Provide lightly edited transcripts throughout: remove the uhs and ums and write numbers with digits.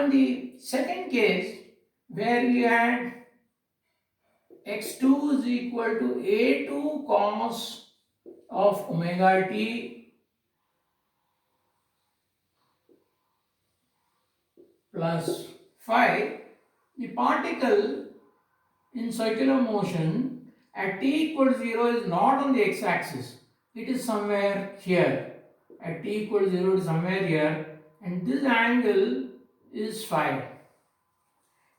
Now in the second case where we had x2 is equal to a2 cos of omega t plus phi, the particle in circular motion at t equals 0 is not on the x-axis. It is somewhere here. At t equals 0 it is somewhere here, and this angle is phi.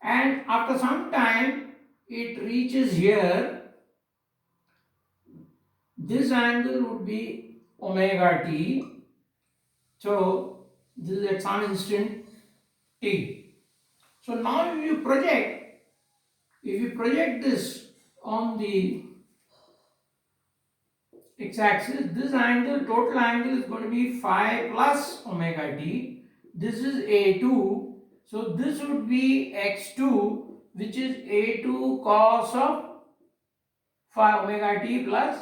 And after some time it reaches here. This angle would be omega t. So this is at some instant t. So now if you project this on the x-axis, this angle, total angle is going to be phi plus omega t. This is a2. So this would be x2, which is a2 cos of phi omega t plus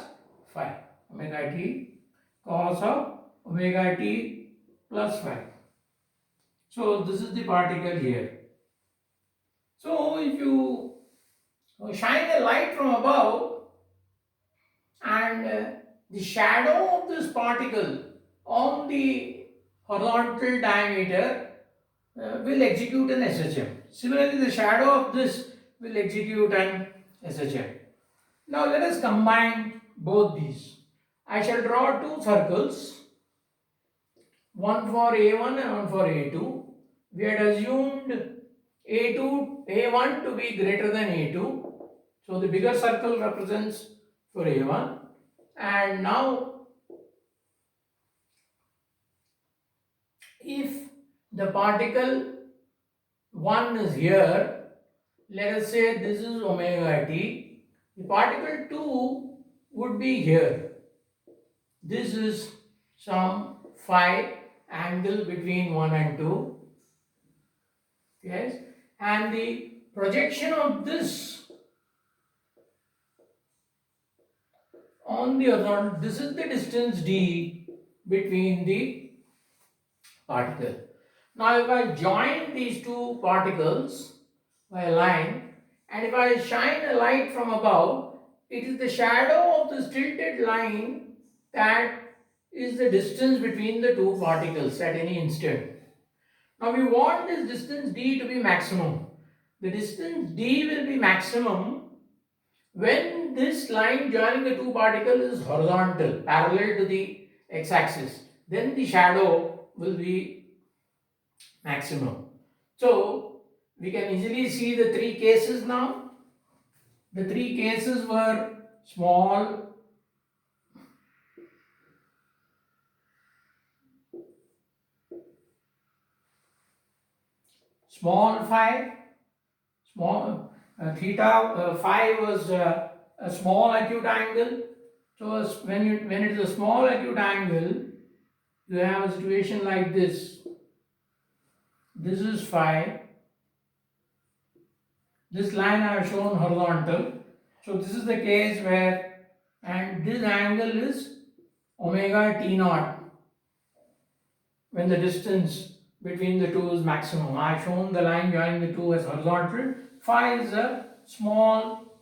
phi. Omega t cos of omega t plus phi. So this is the particle here. So if you shine a light from above and the shadow of this particle on the horizontal diameter will execute an SHM. Similarly, the shadow of this will execute an SHM. Now let us combine both these. I shall draw two circles, one for A1 and one for A2. We had assumed A1 to be greater than A2. So the bigger circle represents for A1. And now if the particle 1 is here, let us say this is omega t, the particle 2 would be here. This is some phi angle between 1 and 2. Yes, and the projection of this on the horizontal, this is the distance d between the particle. Now if I join these two particles by a line, and if I shine a light from above, it is the shadow of this tilted line that is the distance between the two particles at any instant. Now we want this distance d to be maximum. The distance d will be maximum when this line joining the two particles is horizontal, parallel to the x-axis. Then the shadow will be maximum. So we can easily see the three cases now. The three cases were small, phi, small theta, phi was a small acute angle. So when it is a small acute angle, you have a situation like this. This is phi. This line I have shown horizontal. So this is the case where, and this angle is omega t naught when the distance between the two is maximum. I have shown the line joining the two as horizontal. Phi is a small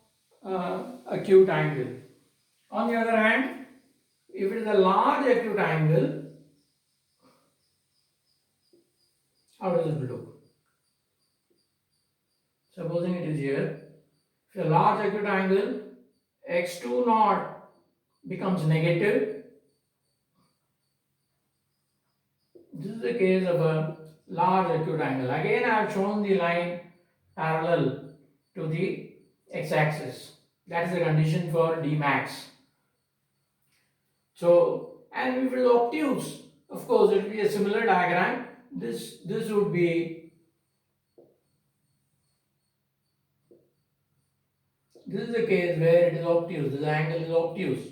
acute angle. On the other hand, if it is a large acute angle, how does it look? Supposing it is here, if a large acute angle, x2 naught becomes negative. This is the case of a large acute angle. Again, I have shown the line parallel to the x-axis. That is the condition for d max. So, and if it is obtuse, of course, it will be a similar diagram. This would be, this is the case where it is obtuse, this angle is obtuse.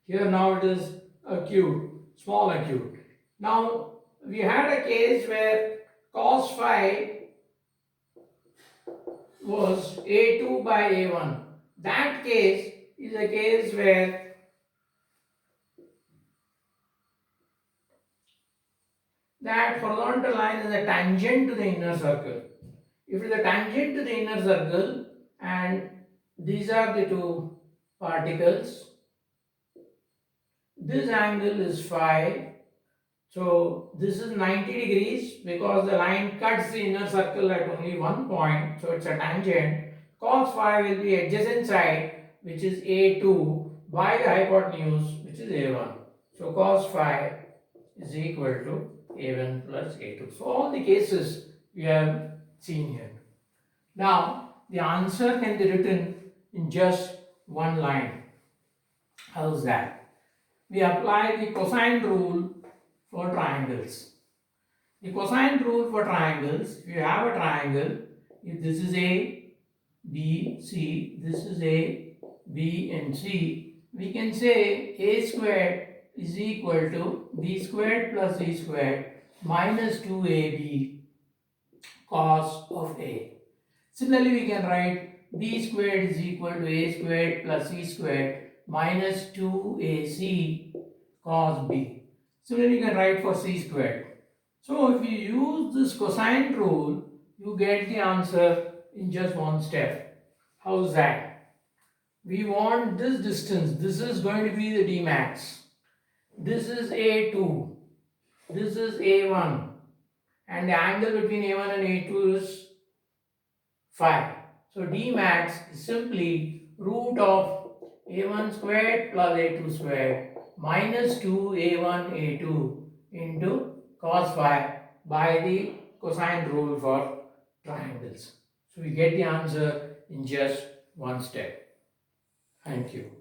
Here now it is acute, small acute. Now we had a case where cos phi was a2 by a1. That case is a case where that horizontal line is a tangent to the inner circle. If it is a tangent to the inner circle and these are the two particles, this angle is phi. So this is 90 degrees because the line cuts the inner circle at only one point. So it's a tangent. Cos phi will be adjacent side, which is A2 by the hypotenuse, which is A1. So cos phi is equal to A1 plus A2. So all the cases we have seen here. Now the answer can be written in just one line. How's that? We apply the cosine rule for triangles. The cosine rule for triangles, if you have a triangle, if this is A, B, C, this is A, B and C, we can say A squared is equal to B squared plus C squared minus 2AB cos of A. Similarly, we can write B squared is equal to A squared plus C squared minus 2AC cos B. Similarly, you can write for C squared. So, if you use this cosine rule, you get the answer in just one step. How's that? We want this distance. This is going to be the D max. This is A2. This is A1. And the angle between A1 and A2 is phi. So D max is simply root of A1 squared plus A2 squared minus 2A1 A2 into cos phi by the cosine rule for triangles. So we get the answer in just one step. Thank you.